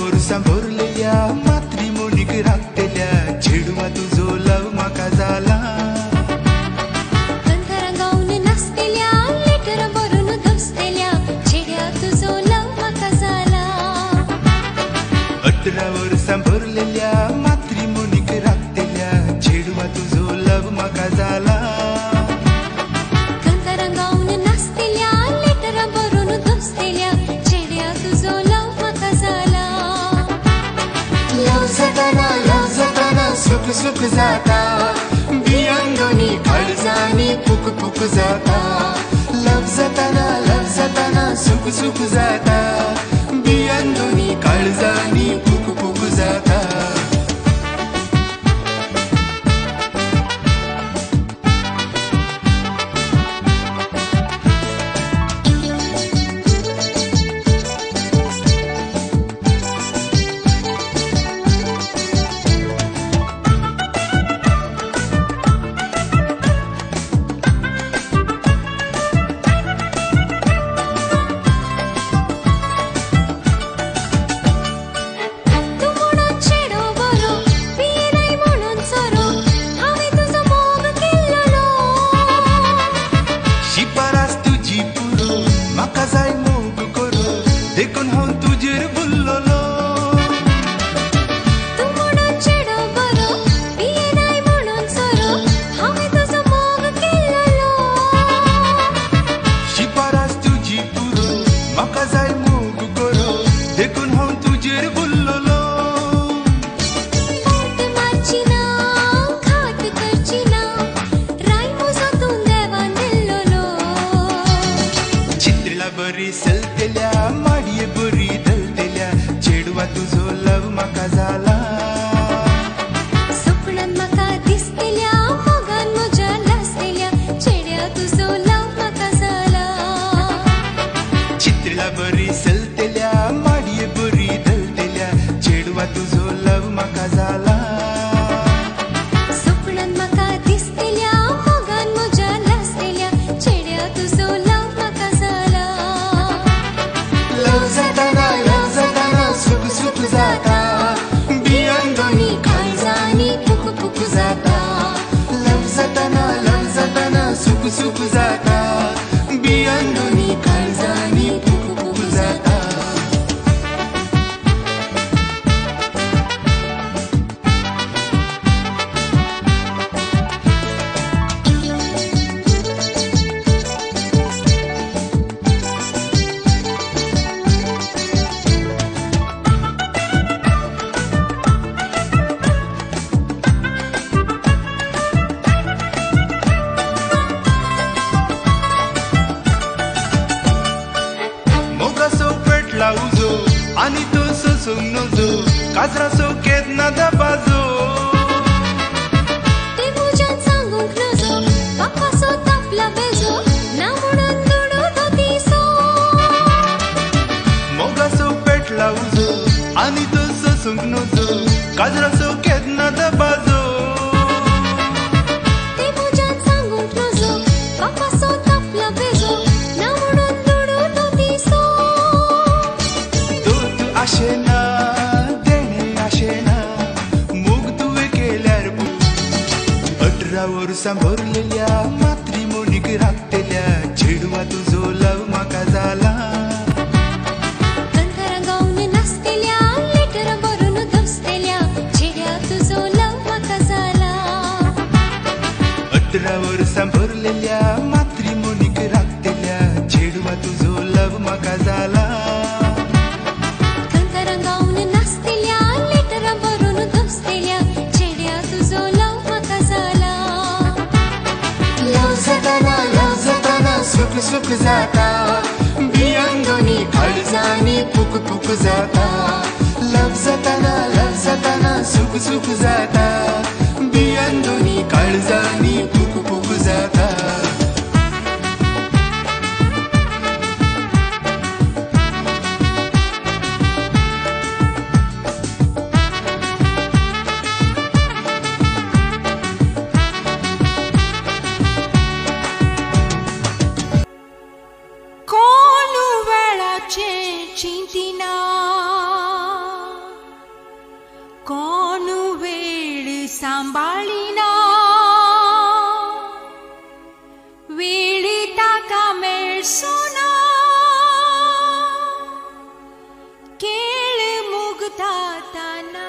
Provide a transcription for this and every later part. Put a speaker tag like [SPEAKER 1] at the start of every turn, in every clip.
[SPEAKER 1] अंतरावर सांभरलेल्या मातृमोनीक राखलेल्या चेडवा तुझो लव म्हाका जाला
[SPEAKER 2] अंतरंगावून नाचतेल्या लेटर बरून दसतेल्या चेड्या तुझो लव म्हाका जाला
[SPEAKER 1] अंतरावर सांभरलेल्या मातृमोनीक राखलेल्या चेडवा तुझो लव म्हाका झाला
[SPEAKER 2] अंतरंगावून नाचतेल्या लेटर बरून दसतेल्या चेड्या तुझो लव म्हाका झाला
[SPEAKER 1] लव जाताना सुख सुख जाता बियान दोनी काळजांनी पुक पुक जाता लव जाताना सुख सुख जाता बियान दोनी काळजांनी पुक पुक जाता देखून हांव तुजेर भुल्ललो
[SPEAKER 2] तू म्हणून चेडो बरो पियेनाय म्हणून सोरो हांवें तुजो मोग केल्लो
[SPEAKER 1] शिपारास तुजी पुरो म्हाका जाय मोग करो देखून हांव तुजेर भुल्ललो
[SPEAKER 2] फाट मारची ना घात करची ना राय म्हजो तूं देवान दिल्लो
[SPEAKER 1] चित्रेला बरी सलतेल्या माडये बरी दलतेल्या चेडवा तुझो लव म्हाका जाला
[SPEAKER 2] सपनांत म्हाका दिसतेल्या मोगान म्हज्या लासतेल्या चेड्या तुजो लव म्हाका जाला
[SPEAKER 1] चित्रेला बरी सलतेल्या माडये बरी दलतेल्या चेडवा तुझो लव म्हाका जाला
[SPEAKER 2] सपनांत म्हाका दिसतेल्या मोगान म्हज्या लासतेल्या चेड्या तुजो लव म्हाका जाला
[SPEAKER 1] लव जाताना सुख सुख जाता बियान दोनी काळजांनी पुक पुक जाता लव जाताना सुख सुख जाता बियान दोनी काळजांनी पुक पुक जाता मोगासो पेटला उजो आनी तो सोसूंक नजो काजरासो केदना दाबाजो
[SPEAKER 2] ते मुजान सांगूंक नजो बापासो तापला बेजो ना म्हणून दुडू तो दिसो
[SPEAKER 1] मोगासो पेटला उजो आनी तो सोसूंक नजो काजरासो केदना दाबाजो
[SPEAKER 2] ते मुजान सांगूंक नजो बापासो तापला बेजो ना म्हणून दुडू तो दिसो
[SPEAKER 1] दोत आशेना देणे आशेना मोग तुवें केल्यार अठरा वर्सां भरलेल्या मातृमोनीक राखलेल्या चेडवा तुजो लव म्हाका जाला
[SPEAKER 2] अंतरंगावून नाचतेल्या लेटर बरून दसतेल्या चेड्या तुजो लव म्हाका जाला
[SPEAKER 1] 18 वर्सां भरलेल्या मातृमोनीक राखलेल्या चेडवा तुजो लव म्हाका जाला
[SPEAKER 2] अंतरंगावून नाचतेल्या लेटर बरून दसतेल्या चेड्या तुजो लव म्हाका जाला
[SPEAKER 1] लव जाताना सुख सुख जाता बियान दोनी काळजांनी पुक पुक जाता लव जाताना सुख सुख जाता बियान दोनी काळजांनी पुक पुक जाता
[SPEAKER 2] कोलू वेळाचे चिंतिना कोण वेळ सांभाळीना वेळी ताका मेळसोना केळ मुगता ताना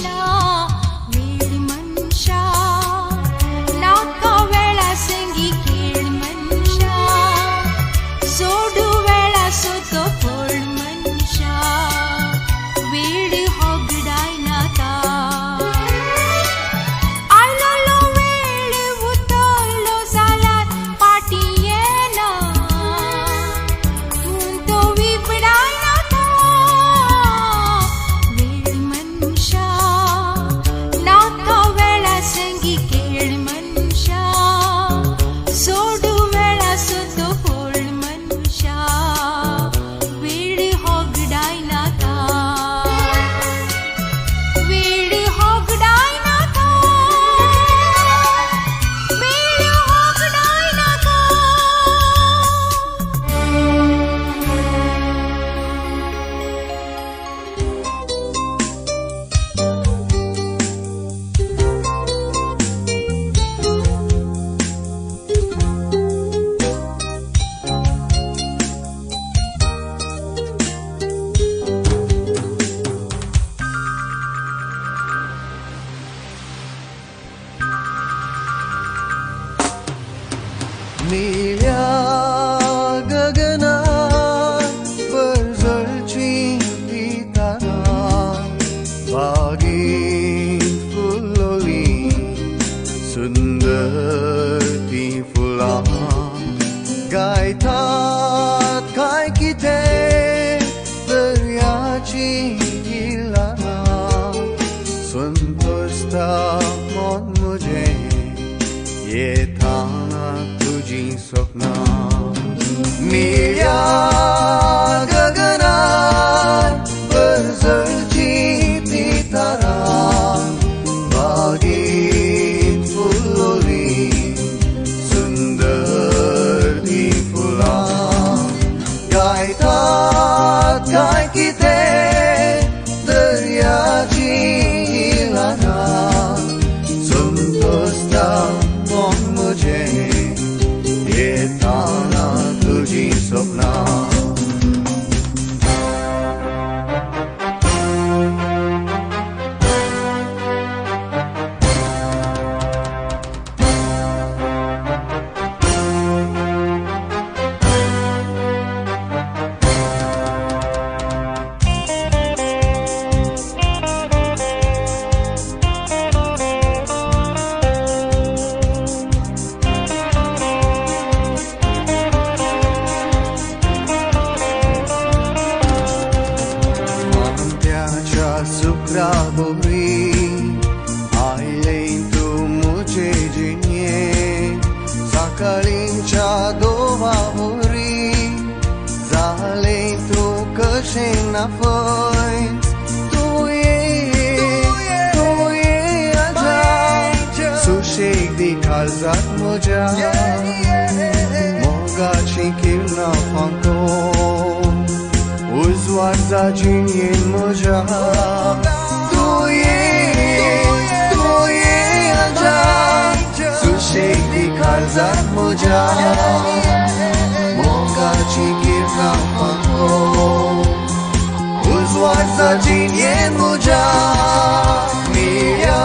[SPEAKER 2] ना वेळ मनशा नाका वेळा संगी खेळ मनशा सोडू वेळा सोतो फोड मनशा वेळ होगडाय नाका आयलो वेळ उतरलो जाल्यार पाटी येना तूं तो विपडाय नाका वेळ मनशा नाका वेळा संगी खेळ मनशा सोडू वेळा सोतो फोड मनशा वेळ होगडाय नाका वेळ होगडाय नाका वेळ होगडाय नाका
[SPEAKER 1] निळ्या गगनात बरजळची ती तारा बागेत फुललोली सुंदर ती फुलां गायतात काय कितें दर्याची ल्हारां संतोषता मन म्हजें येताना तुझी स्वप्नां निळ्या गगनात बरजळची ती तारा बागेत फुललोली सुंदर ती फुलां गायतात काय कितें दर्याची ल्हारां संतोषता मन म्हजें येताना तुझी स्वप्नां सुक्राबोरी आयले तूं मुझे जिणे सकाळींच्या दोवावरी जाले तूं कशें ना फय तूं ये आजा सुशेग दी काळजात म्हज्या मोगाची किरणां फांकोन उजवाड जाचीन येन म्हज्या तूं ये आजा सुशेग दी काळजात म्हज्या मोगाची किरणां फांकोन उजवाड जाचीन येन म्हज्या निळ्या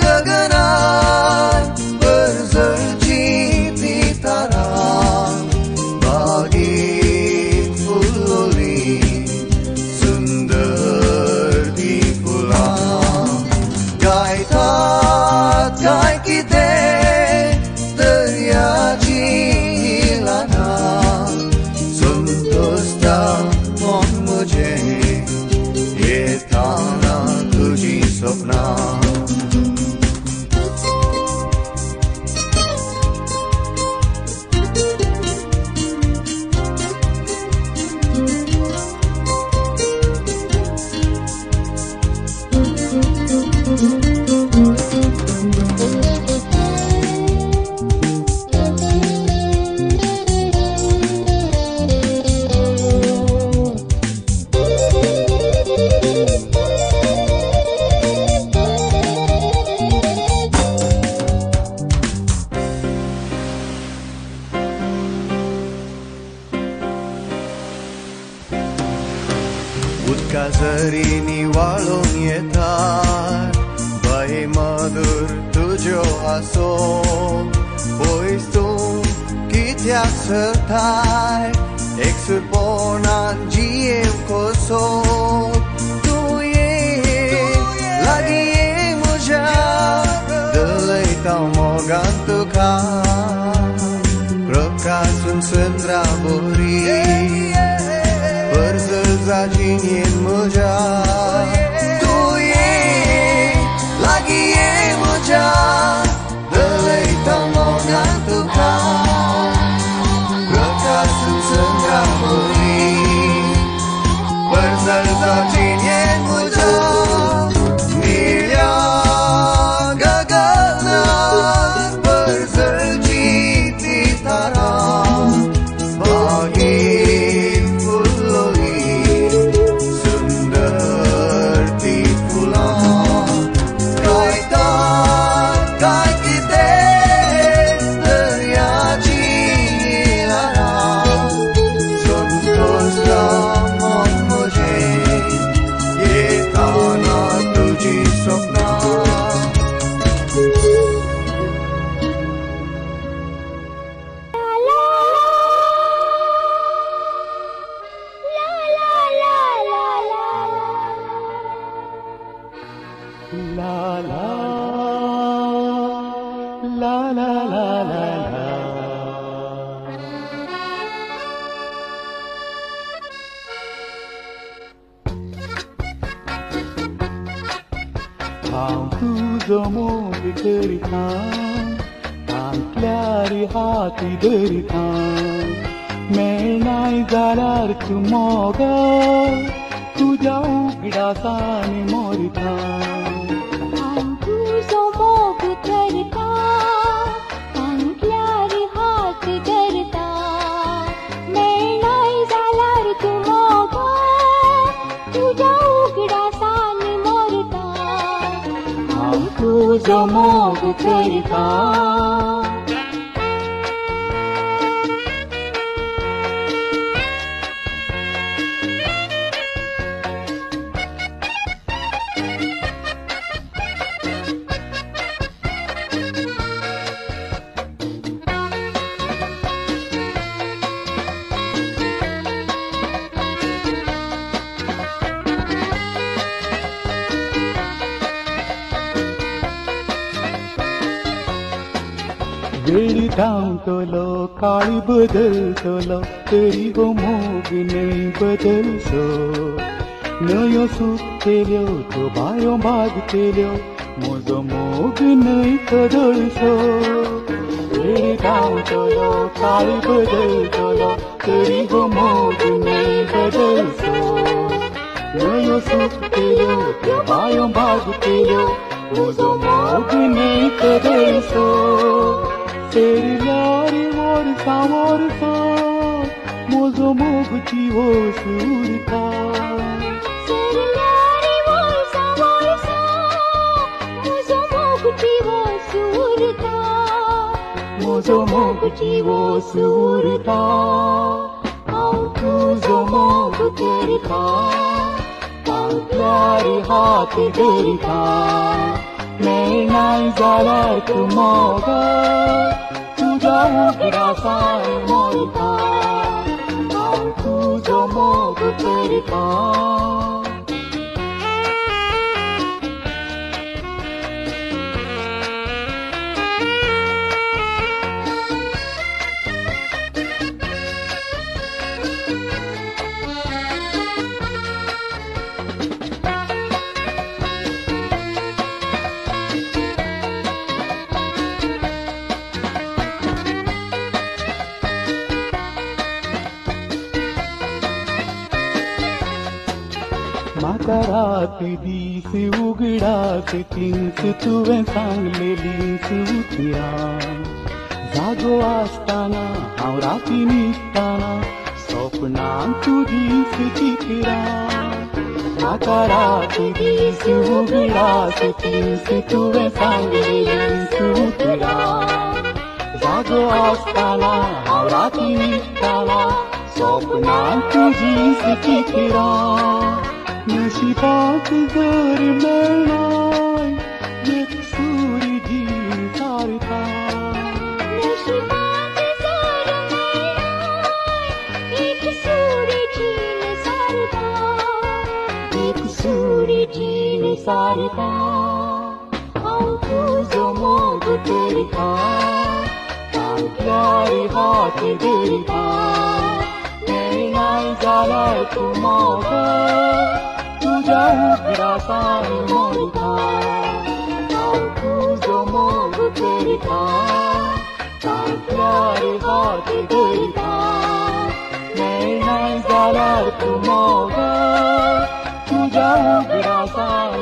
[SPEAKER 1] गगनात बरजळची ती तारा बागेत फुललोली सुंदर ती फुलां गायतात काय कितें दर्याची ल्हारां संतोषता मन म्हजें येताना तुझी स्वप्नां नजरेनी वाळून येतात बहे मधुर तुझ्यो हासो pois तूं कित्याक सरताय एकसुर पोनान जियेव कसो तूं ये लागीं ये म्हज्या दलयता मोगान तुका प्रकाशून संद्रा बरी बरजल जाजीन म्हज्या तूं ये लागीं ये म्हज्या दलयता मोगान तुका प्रकाशून संद्रा बरी बरजल जाजीन म्हज्या निळ्या गगनात बरजलची ती तारा बागेत फुललोली सुंदर ती फुलां रायतात काय कितें दर्याची ल्हारां संतोषता मन म्हजें येताना तुजी सपनां
[SPEAKER 3] La la la la la la la. Haum tuzo moग करितां थांबल्यार हाती धरितां मेळनाय जाल्यार तूं मोगा तुज्या उगडासान मोरतां
[SPEAKER 2] तुझो मोग करता अंकल्यार हात धरता मेळनाय जाल्यार तूं मोगा तुज्या उगडासान मोरता
[SPEAKER 3] हांव तुजो मोग करितां वेळी धांवतलो काळी बदलतलो तरी हो मोग नाही बदलसो नयो सुकतेल्यो तो बायो भागतेल्यो म्हजो मोग नाही कदळसो वेळी धांवतलो काळी बदलतलो तरी हो मोग नाही बदलसो नयो सुकतेल्यो तो बायो भागतेल्यो म्हजो मोग नाही कदळसो तेरी वर्सा वर्सा म्हजो मोग जिवो सुरता
[SPEAKER 2] सरल्यारी वर्सा वर्सा म्हजो मोग जिवो सुरता
[SPEAKER 3] म्हजो मोग जिवो सुरता हांव तुजो मोग करता पावल्यार हात धरिता मेळनाय जाल्यार तूं मोगा तुज्या उगडासान मोरता हांव तुजो मोग करता म्हाका राती दीस उगडास तिंच तुवें सांगलेलींच उतरां जागो आसतना हांव राती न्हिदताना सपनांत तूं दीस चित्रां म्हाका राती दीस उगडास तिंच तुवें सांगलेलींच उतरां जागो आसतना हांव राती न्हिदताना सपनांत तुजीच चित्रां नशिबात जर मिळणार एक सुरी जीव सारखा
[SPEAKER 2] नशिबात जर मिळणार एक सूर्य जीव सारखा
[SPEAKER 3] एक सुरी जीव सारखा हांव तुजो मोग करता फाटल्यार हात धरता मेळनाय जाल्यार तूं मोग तुज्या उगडासान मोडटा हांव तुजो मोग करता फाटल्यार हात धरता मेळनाय जाल्यार तूं मोग तुज्या उगडासान